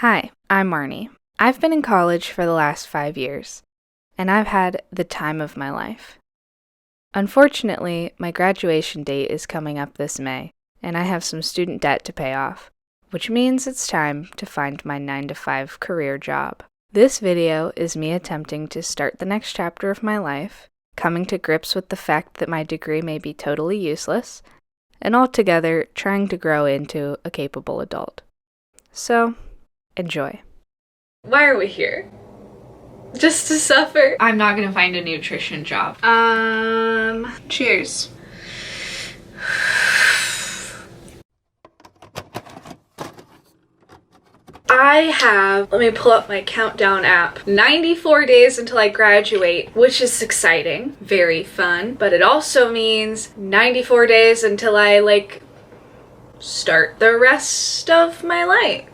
Hi, I'm Marnie. I've been in college for the last 5 years, and I've had the time of my life. Unfortunately, my graduation date is coming up this May, and I have some student debt to pay off, which means it's time to find my 9-to-5 career job. This video is me attempting to start the next chapter of my life, coming to grips with the fact that my degree may be totally useless, and altogether trying to grow into a capable adult. So, enjoy. Why are we here? Just to suffer? I'm not gonna find a nutrition job. Cheers. I have, let me pull up my countdown app, 94 days until I graduate, which is exciting, very fun, but it also means 94 days until I, start the rest of my life.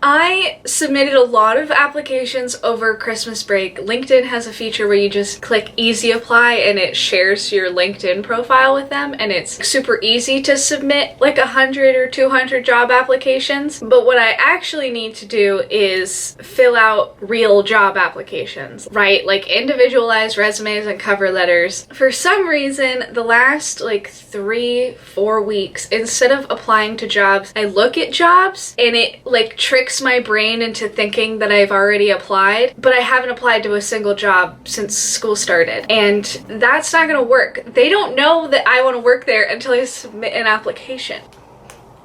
I submitted a lot of applications over Christmas break. LinkedIn has a feature where you just click easy apply and it shares your LinkedIn profile with them, and it's super easy to submit 100 or 200 job applications. But what I actually need to do is fill out real job applications, right? Individualized resumes and cover letters. For some reason, the last 3-4 weeks, instead of applying to jobs, I look at jobs and it tricks my brain into thinking that I've already applied, but I haven't applied to a single job since school started, and that's not gonna work. They don't know that I want to work there until I submit an application.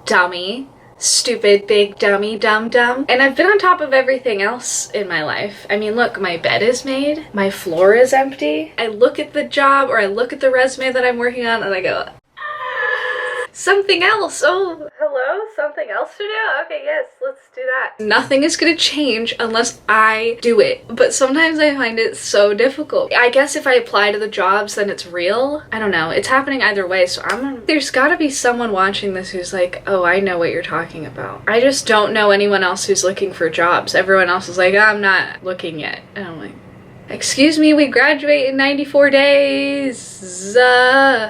Dummy. Stupid big dummy dumb. And I've been on top of everything else in my life. I mean, look, my bed is made, my floor is empty. I look at the job or I look at the resume that I'm working on and I go, something else. Oh, hello? Something else to do? Okay, yes, let's do that. Nothing is gonna change unless I do it. But sometimes I find it so difficult. I guess if I apply to the jobs, then it's real. I don't know. It's happening either way, so there's gotta be someone watching this who's like, oh, I know what you're talking about. I just don't know anyone else who's looking for jobs. Everyone else is like, I'm not looking yet. And I'm like, excuse me, we graduate in 94 days.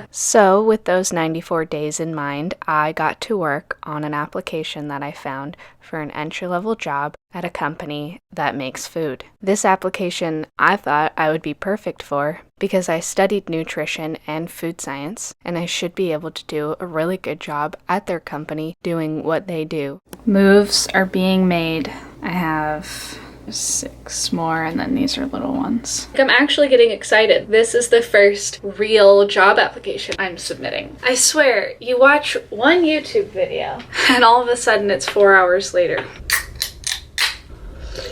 So, with those 94 days in mind, I got to work on an application that I found for an entry-level job at a company that makes food. This application I thought I would be perfect for because I studied nutrition and food science, and I should be able to do a really good job at their company doing what they do. Moves are being made. I have 6 more, and then these are little ones. I'm actually getting excited. This is the first real job application I'm submitting. I swear, you watch one YouTube video and all of a sudden it's 4 hours later.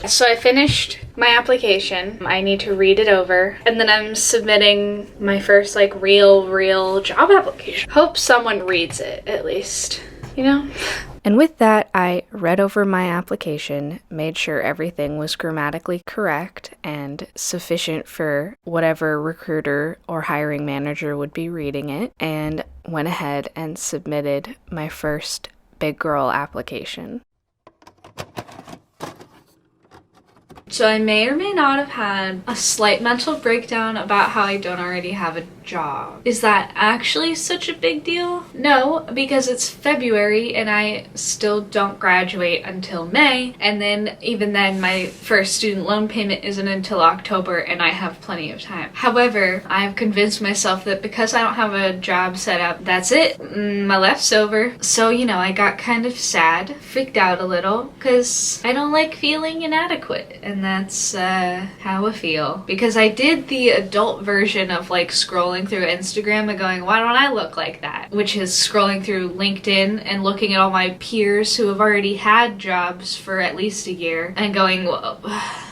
So I finished my application. I need to read it over, and then I'm submitting my first real job application. Hope someone reads it at least, you know? And with that, I read over my application, made sure everything was grammatically correct and sufficient for whatever recruiter or hiring manager would be reading it, and went ahead and submitted my first big girl application. So I may or may not have had a slight mental breakdown about how I don't already have a job. Is that actually such a big deal? No, because it's February and I still don't graduate until May, and then even then my first student loan payment isn't until October and I have plenty of time. However, I've convinced myself that because I don't have a job set up, that's it, my life's over. So, I got kind of sad, freaked out a little, because I don't like feeling inadequate, and that's how I feel. Because I did the adult version of scrolling through Instagram and going, why don't I look like that? Which is scrolling through LinkedIn and looking at all my peers who have already had jobs for at least a year and going, whoa,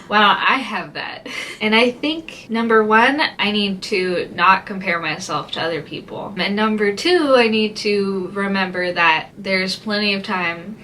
why don't I have that? And I think, number one, I need to not compare myself to other people. And number two, I need to remember that there's plenty of time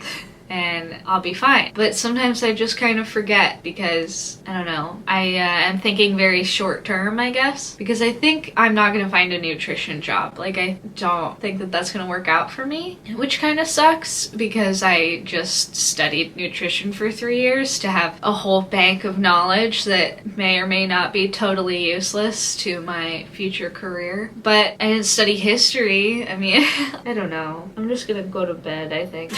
and I'll be fine. But sometimes I just kind of forget because, I don't know, I am thinking very short term, I guess, because I think I'm not gonna find a nutrition job. I don't think that that's gonna work out for me, which kind of sucks because I just studied nutrition for 3 years to have a whole bank of knowledge that may or may not be totally useless to my future career. But I didn't study history. I mean, I don't know. I'm just gonna go to bed, I think.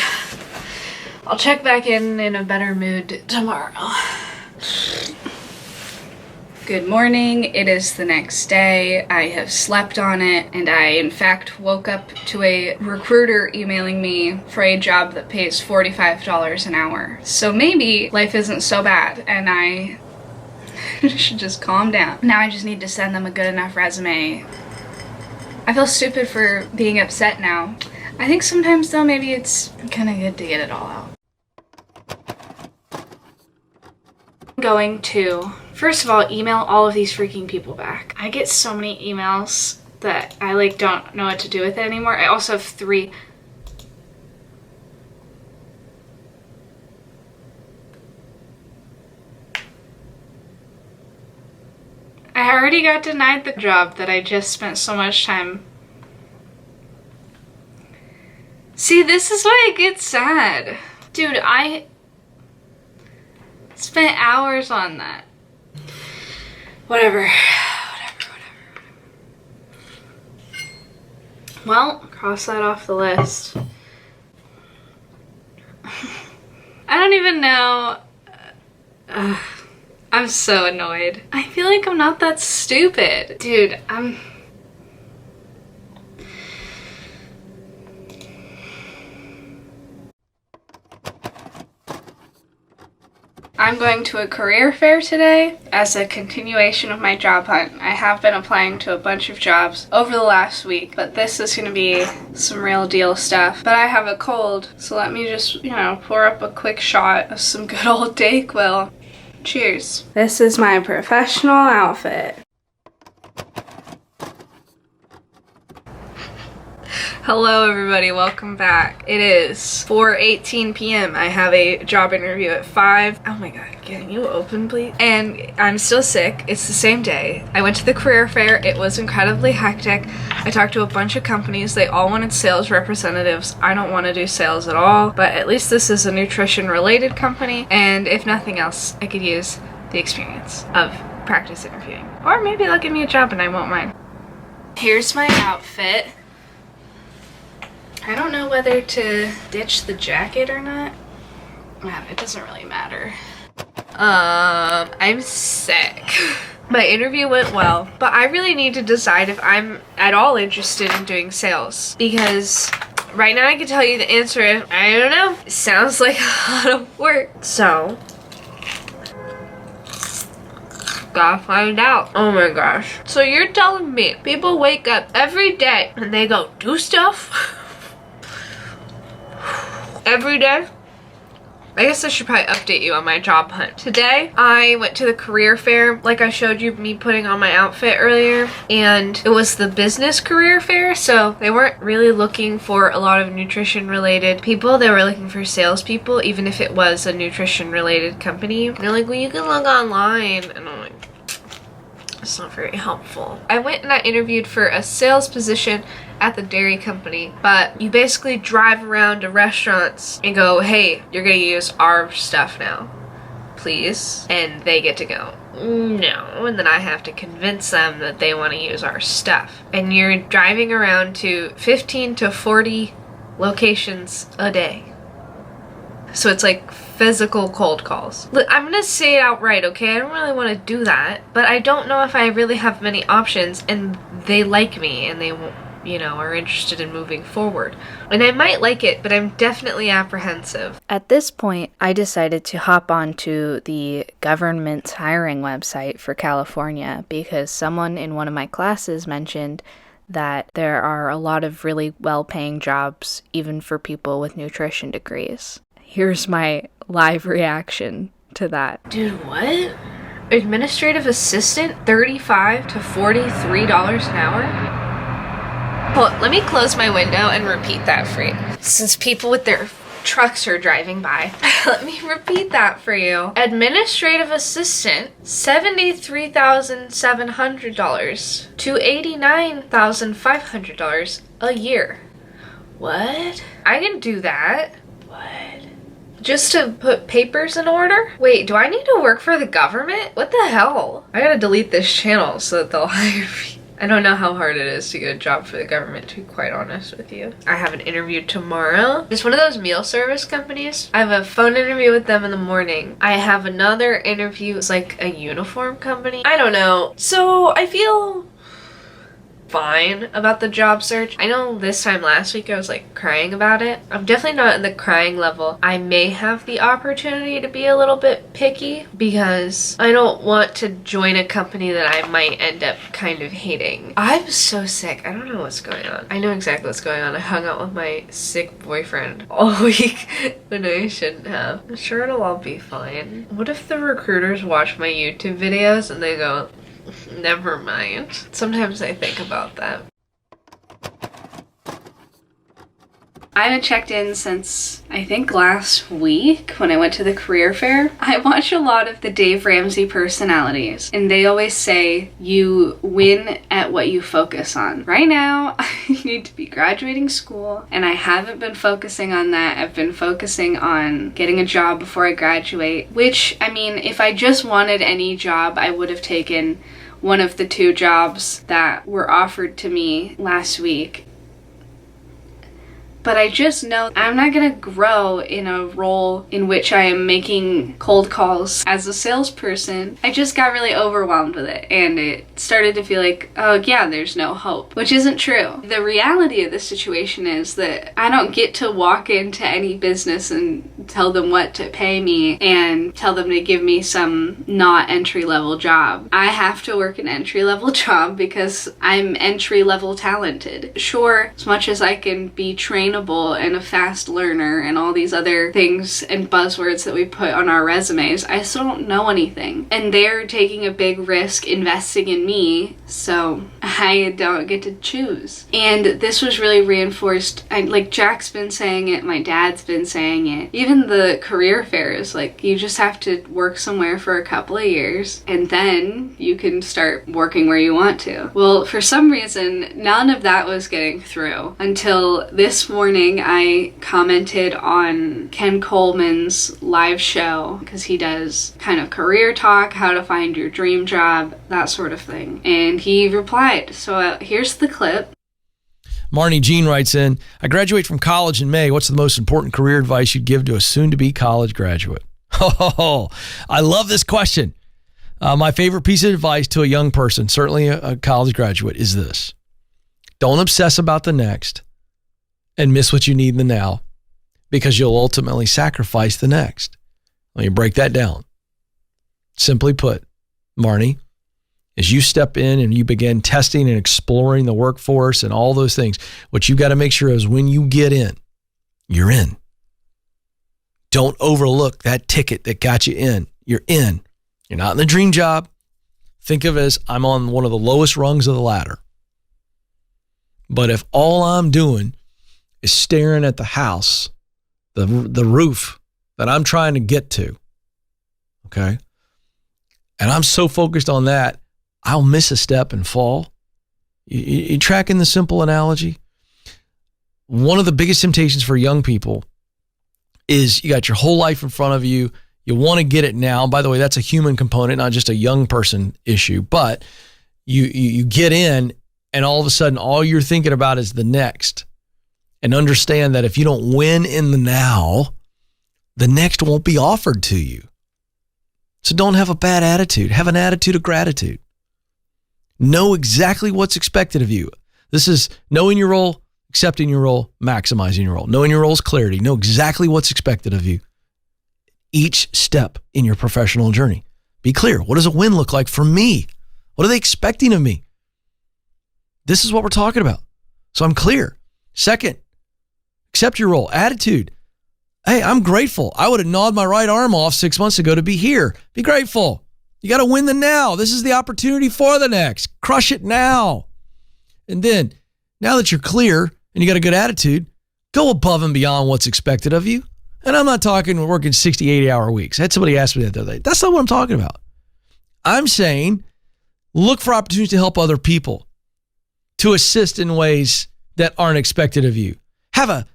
I'll check back in a better mood tomorrow. Good morning. It is the next day. I have slept on it, and I in fact woke up to a recruiter emailing me for a job that pays $45 an hour. So maybe life isn't so bad and I should just calm down. Now I just need to send them a good enough resume. I feel stupid for being upset now. I think sometimes though maybe it's kind of good to get it all out. I'm going to, first of all, email all of these freaking people back. I get so many emails that I like don't know what to do with it anymore. I also have 3. I already got denied the job that I just spent so much time. See, this is why I get sad. Dude, I spent hours on that. Whatever. Well, cross that off the list. I don't even know. I'm so annoyed. I feel like I'm not that stupid. Dude, I'm going to a career fair today as a continuation of my job hunt. I have been applying to a bunch of jobs over the last week, but this is going to be some real deal stuff. But I have a cold, so let me just, pour up a quick shot of some good old Dayquil. Cheers. This is my professional outfit. Hello everybody, welcome back. It is 4:18 p.m. I have a job interview at 5. Oh my god, can you open please? And I'm still sick. It's the same day. I went to the career fair. It was incredibly hectic. I talked to a bunch of companies. They all wanted sales representatives. I don't want to do sales at all, but at least this is a nutrition related company, and if nothing else, I could use the experience of practice interviewing. Or maybe they'll give me a job and I won't mind. Here's my outfit. I don't know whether to ditch the jacket or not. It doesn't really matter. I'm sick. My interview went well, but I really need to decide if I'm at all interested in doing sales, because right now I can tell you the answer is, I don't know. It sounds like a lot of work. So, gotta find out. Oh my gosh. So you're telling me people wake up every day and they go do stuff? Every day? I guess I should probably update you on my job hunt. Today, I went to the career fair, like I showed you me putting on my outfit earlier, and it was the business career fair, so they weren't really looking for a lot of nutrition-related people. They were looking for salespeople, even if it was a nutrition-related company. And they're like, well, you can look online, and I'm like, it's not very helpful. I went and I interviewed for a sales position at the dairy company, but you basically drive around to restaurants and go, hey, you're gonna use our stuff now, please. And they get to go, no. And then I have to convince them that they want to use our stuff. And you're driving around to 15 to 40 locations a day. So it's like physical cold calls. Look, I'm gonna say it outright, okay? I don't really want to do that, but I don't know if I really have many options, and they like me and they are interested in moving forward. And I might like it, but I'm definitely apprehensive. At this point, I decided to hop onto the government's hiring website for California because someone in one of my classes mentioned that there are a lot of really well-paying jobs even for people with nutrition degrees. Here's my live reaction to that. Dude, what? Administrative assistant, $35 to $43 an hour? Well, let me close my window and repeat that for you. Since people with their trucks are driving by, let me repeat that for you. Administrative assistant, $73,700 to $89,500 a year. What? I can do that. What? Just to put papers in order? Wait, do I need to work for the government? What the hell? I gotta delete this channel so that they'll hire me. I don't know how hard it is to get a job for the government, to be quite honest with you. I have an interview tomorrow. It's one of those meal service companies. I have a phone interview with them in the morning. I have another interview. It's like a uniform company. I don't know. So I feel fine about the job search. I know this time last week I was like crying about it. I'm definitely not in the crying level. I may have the opportunity to be a little bit picky because I don't want to join a company that I might end up kind of hating. I'm so sick. I don't know what's going on. I know exactly what's going on. I hung out with my sick boyfriend all week when I shouldn't have. I'm sure it'll all be fine. What if the recruiters watch my YouTube videos and they go, never mind? Sometimes I think about that. I haven't checked in since, I think, last week when I went to the career fair. I watch a lot of the Dave Ramsey personalities, and they always say you win at what you focus on. Right now, I need to be graduating school, and I haven't been focusing on that. I've been focusing on getting a job before I graduate, which, I mean, if I just wanted any job, I would have taken one of the 2 jobs that were offered to me last week. But I just know I'm not gonna grow in a role in which I am making cold calls as a salesperson. I just got really overwhelmed with it, and it started to feel like, oh yeah, there's no hope, which isn't true. The reality of the situation is that I don't get to walk into any business and tell them what to pay me and tell them to give me some not entry-level job. I have to work an entry-level job because I'm entry-level talented. Sure, as much as I can be trainable and a fast learner and all these other things and buzzwords that we put on our resumes, I still don't know anything. And they're taking a big risk investing in me, so I don't get to choose. And this was really reinforced. Like Jack's been saying it, my dad's been saying it. Even the career fairs, like you just have to work somewhere for a couple of years and then you can start working where you want to. Well, for some reason, none of that was getting through until this morning. I commented on Ken Coleman's live show because he does kind of career talk, how to find your dream job, that sort of thing. And he replied. So here's the clip. Marnie Jean writes in, I graduate from college in May. What's the most important career advice you'd give to a soon-to-be college graduate? Oh, I love this question. My favorite piece of advice to a young person, certainly a college graduate, is this. Don't obsess about the next and miss what you need in the now, because you'll ultimately sacrifice the next. Let me break that down. Simply put, Marnie, as you step in and you begin testing and exploring the workforce and all those things, what you got to make sure is when you get in, you're in. Don't overlook that ticket that got you in. You're in. You're not in the dream job. Think of it as I'm on one of the lowest rungs of the ladder. But if all I'm doing is staring at the house, the roof that I'm trying to get to, okay? And I'm so focused on that, I'll miss a step and fall. You tracking the simple analogy? One of the biggest temptations for young people is you got your whole life in front of you. You want to get it now. By the way, that's a human component, not just a young person issue. But you get in, and all of a sudden, all you're thinking about is the next. And understand that if you don't win in the now, the next won't be offered to you. So don't have a bad attitude. Have an attitude of gratitude. Know exactly what's expected of you. This is knowing your role, accepting your role, maximizing your role. Knowing your role is clarity. Know exactly what's expected of you. Each step in your professional journey. Be clear. What does a win look like for me? What are they expecting of me? This is what we're talking about. So I'm clear. Second, accept your role. Attitude. Hey, I'm grateful. I would have gnawed my right arm off 6 months ago to be here. Be grateful. You got to win the now. This is the opportunity for the next. Crush it now. And then, now that you're clear and you got a good attitude, go above and beyond what's expected of you. And I'm not talking working 60, 80-hour weeks. I had somebody ask me that the other day. That's not what I'm talking about. I'm saying look for opportunities to help other people, to assist in ways that aren't expected of you. Have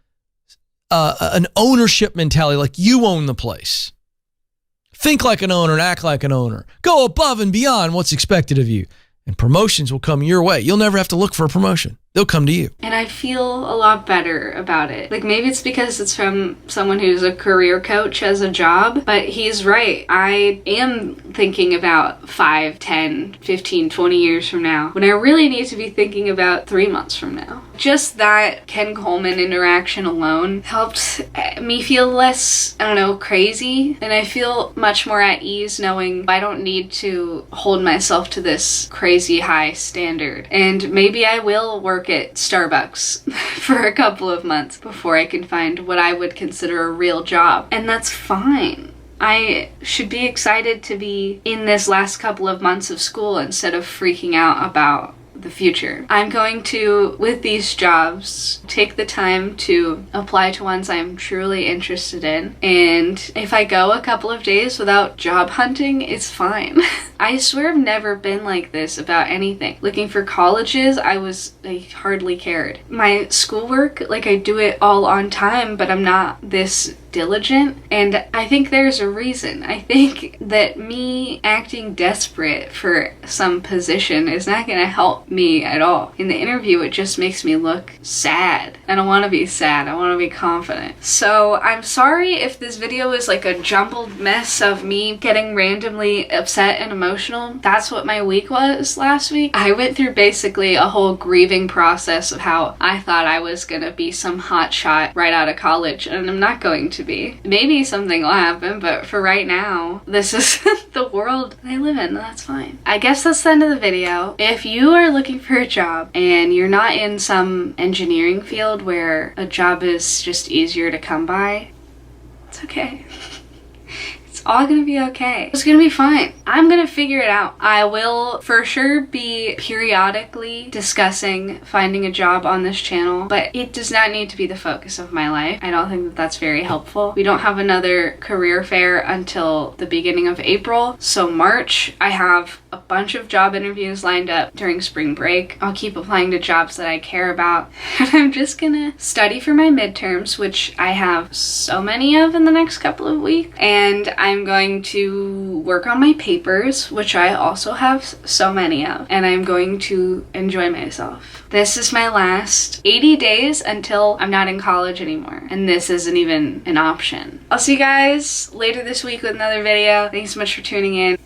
an ownership mentality, like you own the place. Think like an owner and act like an owner. Go above and beyond what's expected of you. and promotions will come your way. You'll never have to look for a promotion. They'll come to you. And I feel a lot better about it. Like, maybe it's because it's from someone who's a career coach as a job, but he's right. I am thinking about 5, 10, 15, 20 years from now, when I really need to be thinking about 3 months from now. Just that Ken Coleman interaction alone helped me feel less, crazy. And I feel much more at ease knowing I don't need to hold myself to this crazy high standard. And maybe I will work at Starbucks for a couple of months before I can find what I would consider a real job. And that's fine. I should be excited to be in this last couple of months of school instead of freaking out about the future. I'm going to, with these jobs, take the time to apply to ones I'm truly interested in. And if I go a couple of days without job hunting, it's fine. I swear I've never been like this about anything. Looking for colleges, I hardly cared. My schoolwork, I do it all on time, but I'm not this diligent, and I think there's a reason. I think that me acting desperate for some position is not going to help me at all. In the interview, it just makes me look sad. I don't want to be sad. I want to be confident. So I'm sorry if this video is like a jumbled mess of me getting randomly upset and emotional. That's what my week was last week. I went through basically a whole grieving process of how I thought I was going to be some hot shot right out of college, and I'm not going to be. Maybe something will happen, but for right now, this is the world I live in. That's fine. I guess that's the end of the video. If you are looking for a job and you're not in some engineering field where a job is just easier to come by, it's okay. All gonna be okay. It's gonna be fine. I'm gonna figure it out. I will for sure be periodically discussing finding a job on this channel, but it does not need to be the focus of my life. I don't think that that's very helpful. We don't have another career fair until the beginning of April, so March I have a bunch of job interviews lined up during spring break. I'll keep applying to jobs that I care about, and I'm just gonna study for my midterms, which I have so many of in the next couple of weeks, and I'm going to work on my papers, which I also have so many of, and I'm going to enjoy myself. This is my last 80 days until I'm not in college anymore, and this isn't even an option. I'll see you guys later this week with another video. Thanks so much for tuning in.